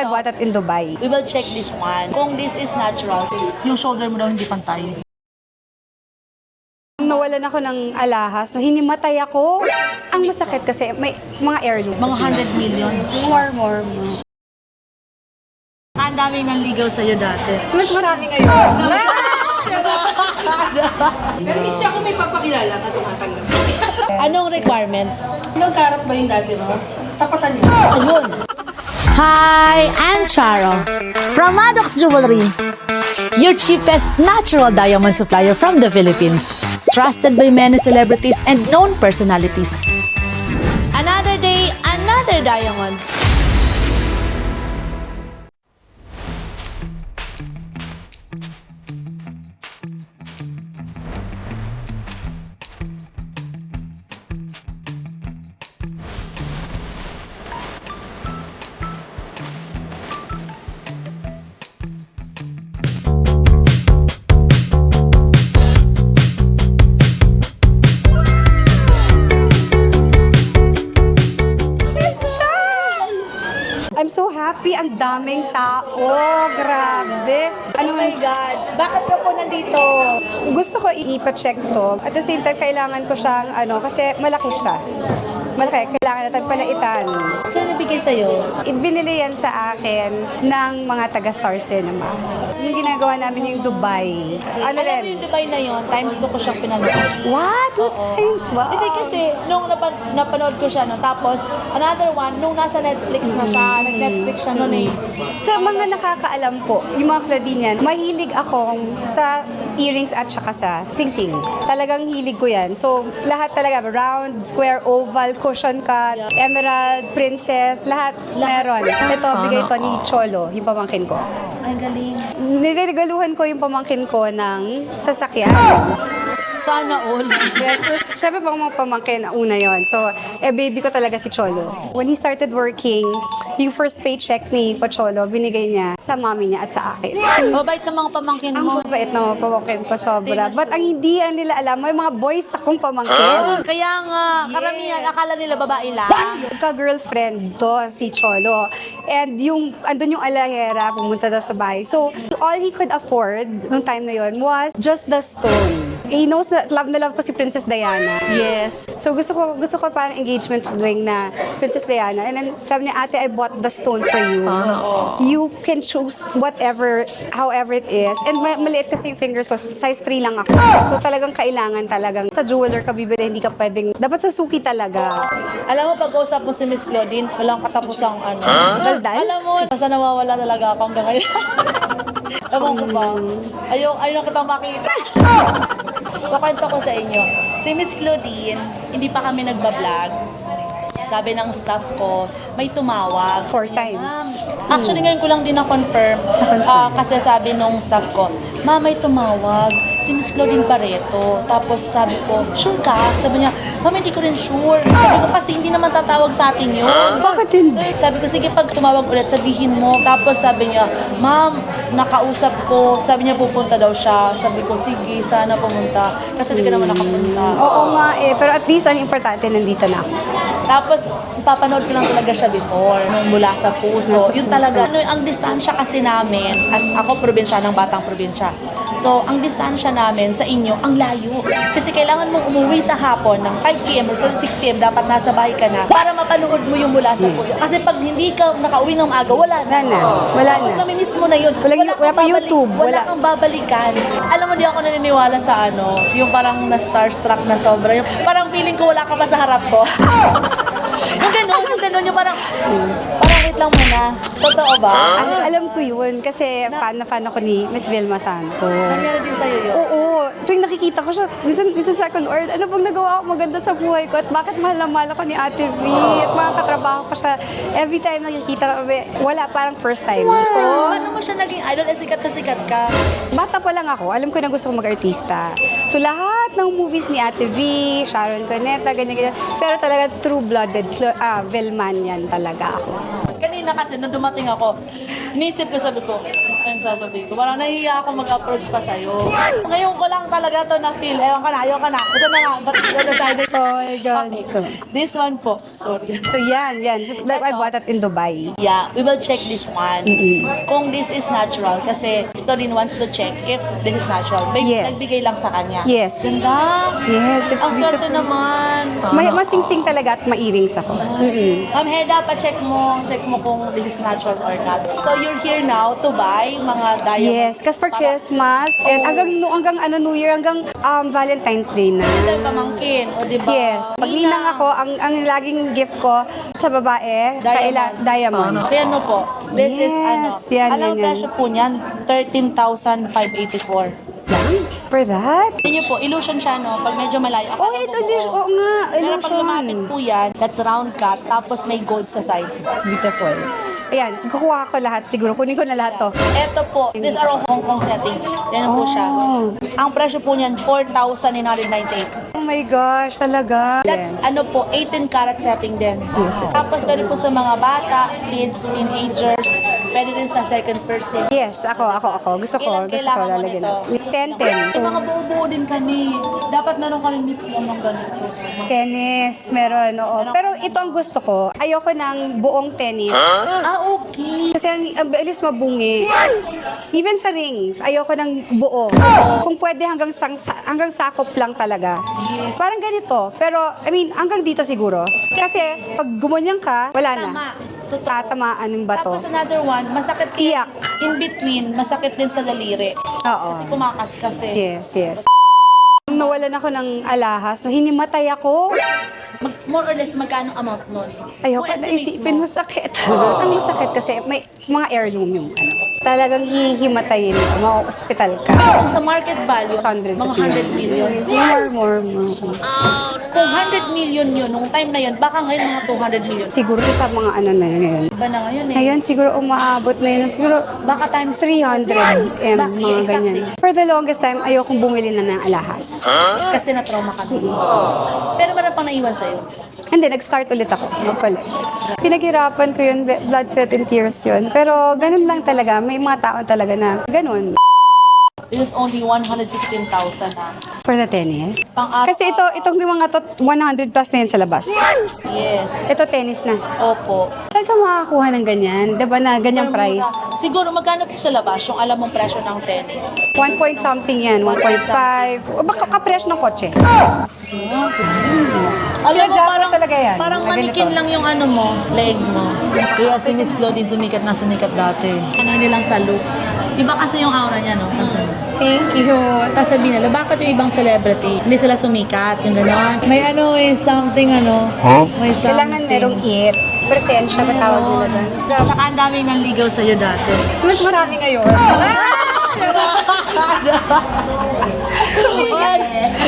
I bought it in Dubai. We will check this one. Kung this is natural, yung shoulder mo daw hindi pantay. Nawalan ako ng alahas, na hinimatay ako. Ang masakit kasi may mga heirloom. Mga 100 million. More. Ang daming nanligaw sa'yo dati. Mas marami ngayon. Pero miss siya kung may papakilala ka tumatanggap. Anong requirement? Ilang karat ba yung dati mo? Tapatan niyo. Ayun. Hi, I'm Charo from Maddox Jewelry, your cheapest natural diamond supplier from the Philippines. Trusted by many celebrities and known personalities. Another day, another diamond. I'm so happy. Ang daming tao. Grabe. Oh my God, bakit ka po nandito? Gusto ko ipa-check to. At the same time, kailangan ko siyang, kasi malaki siya. Malaki. Kailangan natin palaitan. Sino nabigay sa'yo? Binili yan sa akin ng mga taga-Star Cinema. Yung ginagawa namin yung Dubai. Alam mo rin? yung Dubai na yon, times 2 ko siyang pinanood. What? Oo. Thanks, wow. Hindi kasi, nung napanood ko siya, no, tapos another one, nung nasa Netflix na siya, nag-Netflix siya noon eh. Sa mga nakakaalam po, yung mga Claudinian, mahilig akong sa earrings at saka sa singsing. Talagang hilig ko yan. So, lahat talaga, round, square, oval, cushion cut, emerald, princess, lahat meron. Ito, bigay ito ni Cholo, yung pamangkin ko. Ay, galing. Niregaluhan ko yung pamangkin ko ng sasakyan. Sana all. Siyempre pang mga pamangkin, una yon. So, baby ko talaga si Cholo. When he started working, yung first paycheck ni Pacholo, binigay niya sa mami niya at sa akin. Mabait ng mga pamangkin mo. Ang mabait na mga pamangkin ko, sobra. But ang hindi nila alam, may mga boys akong pamangkin. Kaya nga, karamihan, akala nila babae lang. Ka-girlfriend to, si Cholo. And andun yung alahera, pumunta daw sa bahay. So, all he could afford nung time na yon was just the stone. He knows na love ko si Princess Diana. Yes. So gusto ko parang engagement ring na Princess Diana. And then sabi niya, ate, I bought the stone for you. You can choose whatever, however it is. And maliit kasi yung fingers ko, size 3 lang ako. So talagang kailangan sa jeweler ka bibili, hindi ka pwedeng, dapat sa suki talaga. Alam mo, pag-usap mo si Miss Claudine, walang katapusang ano. Daldal? Alam mo, basta nawawala talaga ako hanggang ngayon. Ewan ko ba? Ayaw na kitang makita. Kukwento ko sa inyo. Si Miss Claudine, hindi pa kami nagbablog. Sabi ng staff ko, may tumawag. 4 times. Ma'am, actually, ngayon ko lang din na-confirm. Kasi sabi nung staff ko, Ma'am, may tumawag. Si Miss Claudine Barreto. Tapos sabi ko, sure ka? Sabi niya, Ma'am, hindi ko rin sure. Sabi ko, kasi hindi naman tatawag sa atin yun. Bakit hindi? Sabi ko, sige, pag tumawag ulit, sabihin mo. Tapos sabi niya, Ma'am, nakausap ko. Sabi niya, pupunta daw siya. Sabi ko, sige, sana pumunta. Kasi hindi ka naman nakapunta. Oo nga pero at least ang importante, nandito na ako. Tapos, papanood ko lang talaga siya before, nung mula sa puso. Yun talaga. Ang distansya kasi namin, as ako, probinsya ng batang probinsya. So, ang distansya namin sa inyo, ang layo. Kasi kailangan mong umuwi sa hapon ng 5 p.m. or 6 p.m. dapat nasa bahay ka na para mapanood mo yung mula sa puso. Kasi pag hindi ka nakauwi ng maaga, wala na. Wala Tapos na. namimiss mo na yun. Wala pa YouTube. Wala kang babalikan. Alam mo, di ako naniniwala sa yung parang na-starstruck na sobra. Yung parang feeling ko wala ka pa sa harap ko. Yung gano'n, yung parang wait lang muna. Totoo ba? Alam ko yun kasi fan ako ni Miss Vilma Santos. Nangyari din sa'yo yun? Oo. Tuwing nakikita ko siya, minsan second order, ano bang nagawa ko maganda sa buhay ko at bakit mahal na mahal ako ni Ate V at mga katrabaho ko siya. Every time nakikita ko, wala, parang first time. Wow! Paano mo siya naging idol? Sikat na sikat ka. Bata pa lang ako, alam ko na gusto ko mag-artista. So lahat ng movies ni Ate V, Sharon Cuneta, ganyan. Pero talaga true-blooded, Vilman yan talaga ako. Kanina kanina kasi nung dumating ako, inisip ko, sabi ko, anong sasabihin ko? Parang nahihiya ako mag-approach pa sa'yo. Ngayon ko lang talaga to na-feel. Ewan ka na, ayaw ka na. Ito na nga, ito tayo. Oh my God. Okay. So, This one po. Sorry. so yan. So, like, I bought it in Dubai. Yeah, we will check this one. Kung this is natural, kasi Storin wants to check if this is natural. May Yes. nagbigay lang sa kanya. Yes. Ganda. Yes, it's Ang swerte beautiful. naman. Masingsing talaga at ma-earrings ako. Ma'am Heda, pa-check mo kung this is natural or not. So you're here now to buy mga diamonds. Yes, kasi for Christmas, and hanggang New Year, hanggang Valentine's Day na. Ito yung pamangkin, o diba? Yes. Pag ninang ako, ang laging gift ko sa babae, diamond. Ayan mo po. This is Yes, yan, Alam yan, yan. presyo po niyan, 13,584. For that? Tingnan niyo po, illusion siya, no? Pag medyo malayo. Oh, it's illusion. Oo nga, Pero pag lumapit illusion. po yan, that's round cut, tapos may gold sa side. Beautiful. Ayan, kukuha ko lahat. Siguro, kunin ko na lahat to. Ito po, these are all Hong Kong setting. Yan po siya. Oh. Ang presyo po niyan, 4,998. Oh my gosh, talaga. That's ano po, 18 karat setting din. Tapos pwede po sa mga bata, kids, teenagers, pwede rin sa second person. Yes, ako. Gusto ko Kailangan mo lalagyan. nito? 10. May mga buo-buo din kami. Dapat meron ka rin mismo ng ganito. Tennis, meron, oo. Pero ito ang gusto ko. Ayoko ng buong tennis. Okay. Kasi ang bilis mabungi. Even sa rings, ayoko ng buo. Kung pwede hanggang sakop lang talaga. Parang ganito. Pero, hanggang dito siguro. Kasi, pag gumanyan ka, wala na. Tama. Tatamaan yung bato. Tapos another one, masakit kaya Iyak. in between, masakit din sa daliri. Oo. Kasi kumakas kasi. Yes. Nung nawalan ako ng alahas, na hinimatay ako. More or less, magkano amount nun? Ayoko Kung na estimate isipin, mo. masakit. Ang masakit kasi may mga heirloom yung talagang hihimatayin mo, ma-hospital ka. Kung sa market value, Hundreds mga of 100 million. More. Kung 100 million yun, nung time na yun, baka ngayon mga 200 million. Siguro sa mga na yun ngayon. Iba na ngayon eh. Ngayon, siguro umaabot na yun. Siguro, Baka times 300 M, mga Exactly. ganyan. For the longest time, ayokong bumili na ng alahas. Kasi na-trauma ka na. Pero meron pang naiwan sa'yo. And then, nag-start ulit ako. Magpalit. Pinaghirapan ko yun, blood, sweat, and tears yun. Pero, ganun lang talaga. May mga tao talaga na ganun. This is only 116,000 na. For the tennis. Pang-araw. Kasi itong mga to, 100 plus na yan sa labas. Yes. Ito, tennis na. Opo. Saan ka makakakuha ng ganyan? Diba na ganyang price? Siguro magkano po sa labas yung alam mong presyo ng tennis? 1 point something yan, 1.5. O baka kapresh ng kotse. Alam mo, Sinadya ko parang, talaga yan. parang Na ganito. manikin lang yung ano mo, leg mo. Kaya si Miss Claudine sumikat dati. Ano nilang sa looks. Iba kasi yung aura niya, no? Pansin mo. Thank you. Sasabihin nila, bakit yung ibang celebrity, hindi sila sumikat, yung gano'n. May something May something. Kailangan merong it. Presensya, matawag nila doon. Tsaka ang daming nanligaw sa'yo dati. Mas marami ngayon.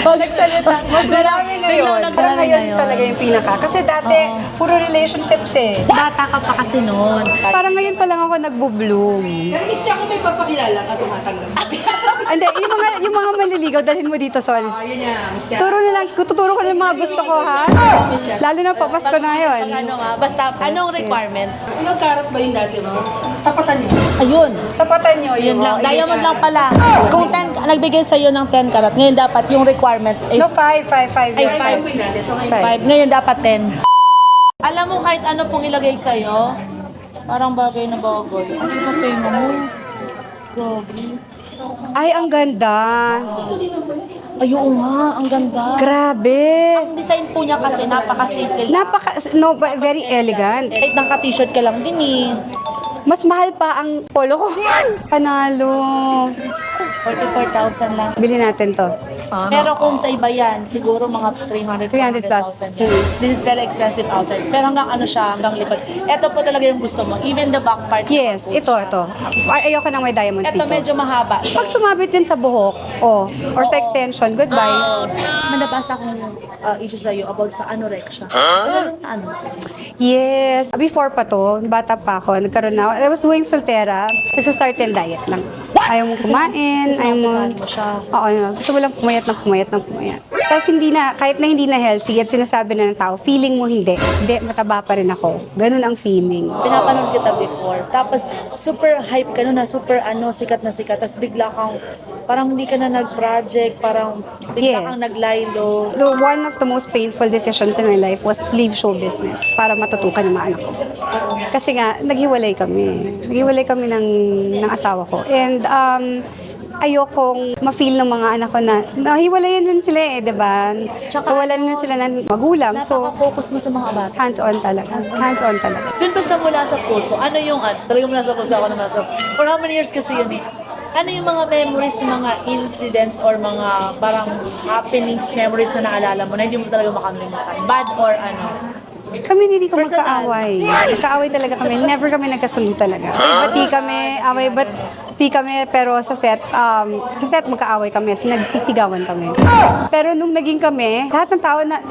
Nagsalita. Mas marami ngayon. Biglang Parang nagmarami ngayon ngayon. talaga yung pinaka. Kasi dati, puro relationships eh. Bata ka pa kasi noon. Parang ngayon pa lang ako nagbo-bloom. Pero miss siya kung may papakilala ka, tumatanggap. Hindi, yung mga maliligaw, dalhin mo dito, Sol. Ayun niya, miss siya. Tuturo ko ng mga gusto ko, ha? Lalo na papasko na ngayon. Ano nga, basta anong requirement? Ilang karat ba yung dati mo? Tapatan niyo. Ayun. Tapatan nyo Yun lang. engagement. Diamond lang pala. Kung 10, nagbigay sa'yo ng 10 karat, ngayon dapat yung requirement is No, 5. Ay, Ay, 5. po yung dati. So, ngayon, 5. Ngayon dapat 10. Alam mo kahit ano pong ilagay sa'yo, parang bagay na bagay. Ano yung tenga mo? Grabe. Ay, ang ganda. Ay, oo nga. Ang ganda. Grabe. Ang design po niya kasi napaka-simple lang. Very elegant. Kahit naka-t-shirt ka lang din eh. Mas mahal pa ang polo ko. Panalo. 44,000 lang. Bili natin to. Pero kung sa iba yan, siguro mga 300, 300 plus. 400,000 yan. This is very expensive outside. Pero hanggang ano siya, hanggang likod. Ito po talaga yung gusto mo. Even the back part. Yes, po ito. siya. Ayoko nang may diamonds Ito dito. medyo mahaba. Pag sumabit din sa buhok, or sa extension, goodbye. May nabasa akong issue sa'yo about sa anorexia. Ano? Yes. Before pa to, bata pa ako, nagkaroon na. I was doing Soltera. Nagsa-start and diet lang. Ayaw mo kumain, ayaw mo... sinasabihan mo siya. Oo, gusto mo lang pumayat ng pumayat ng pumayat. Tapos kahit na hindi na healthy at sinasabi na ng tao, feeling mo hindi, mataba pa rin ako. Ganun ang feeling. Pinapanood kita before. Tapos, super hype ka nun na super sikat na sikat. Tapos bigla kang, parang hindi ka na nag-project, parang bigla Yes. kang naglaylo. One of the most painful decisions in my life was to leave show business para matutukan ng mga anak ko. Kasi nga, naghiwalay kami. Naghiwalay kami ng asawa ko. And ayokong ma-feel ng mga anak ko na nahiwalayan din sila di ba? Tsaka Kawalan din sila ng magulang. So, Napaka-focus mo sa mga bata. hands-on talaga. Hands-on talaga. Dun ba sa mula sa puso, ano yung, talagang mula sa puso ako naman sa, for how many years kasi yun eh? Ano yung mga memories, mga incidents or mga parang happenings, memories na naalala mo na hindi mo talaga makalimutan? Bad or ano? Kami hindi ko Personal. magkaaway. Magkaaway talaga kami. Never kami nagkasundo talaga. Bati kami, bati kami, pero sa set magkaaway kami. Nagsisigawan kami. Pero nung naging kami, lahat ng tao na,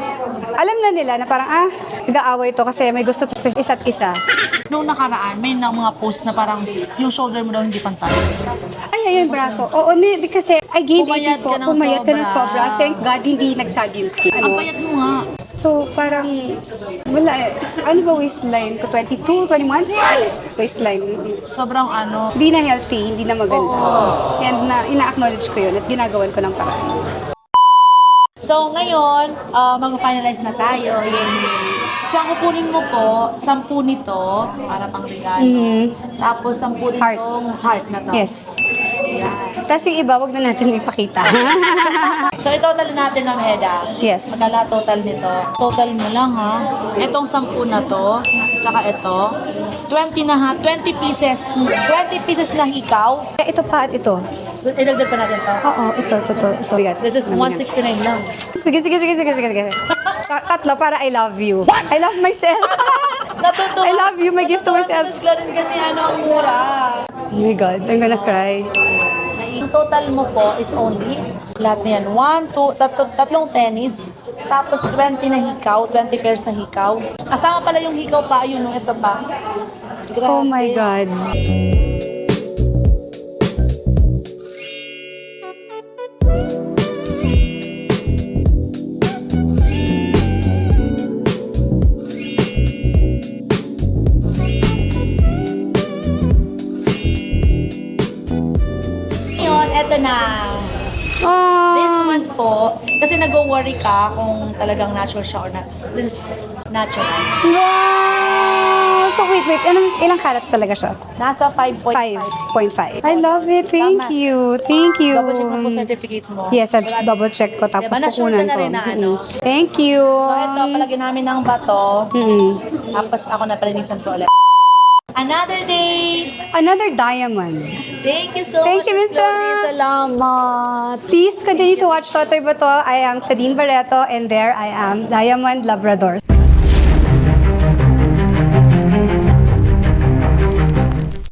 alam na nila na parang, nag-aaway to kasi may gusto to sa isa't isa. Nung nakaraan, may mga post na parang yung shoulder mo daw hindi pantay. Ay, ayun, braso. Oo, kasi I gained Pumayat 84. ka ng Pumayat ka ng sobra. sobra. Thank God, hindi nagsagi yung skin. Ang payat mo nga. So, parang, wala ano ba waistline ko? 22, 21? Waistline. Sobrang Hindi na healthy, hindi na maganda. And ina-acknowledge ko yun at ginagawan ko ng paraan. So ngayon, mag-finalize na tayo. Yun. So ang kukunin mo po, 10 nito para pang regalo. Tapos 10 Heart. nitong heart na to. Yes. Yan. Tapos yung iba, wag na natin ipakita. So itotal natin ng Heda. Yes. Magkala total nito. Total mo lang ha. Itong 10 na to, tsaka ito. 20 na ha, 20 pieces. 20 pieces na hikaw. Ito pa at ito. Idagdag pa natin to. Oo, ito. Bigat. This is 169 lang. Sige. Tatlo para I love you. I love myself. Natutuwa. I love you, my gift to myself. Miss Claudine kasi ang mura. Oh my God, I'm gonna cry. Yung total mo po is only, lahat na yan, 1, 2, tatlong tennis, tapos 20 na hikaw, 20 pairs na hikaw. Kasama pala yung hikaw pa, yun, ito pa. Oh my God. Yun, eto na. This Oh, one po, kasi nag-worry ka kung talagang natural siya or not. This is natural. wow! So wait. Ilang carats talaga siya? Nasa 5.5. 5.5. I love it. Thank Tama. you. Double check mo po certificate mo. Yes, double check ko tapos Diba, na-sure kukunan ka na ko. rin na ano. Thank you. So ito, palagyan namin ng bato. Tapos ako na palinisan ko ulit. Another day! Another diamond. Thank you so Thank much, you, Miss Claudine. Salamat! Please continue to watch Totoy Bato. I am Claudine Barreto and there I am Diamond Labrador.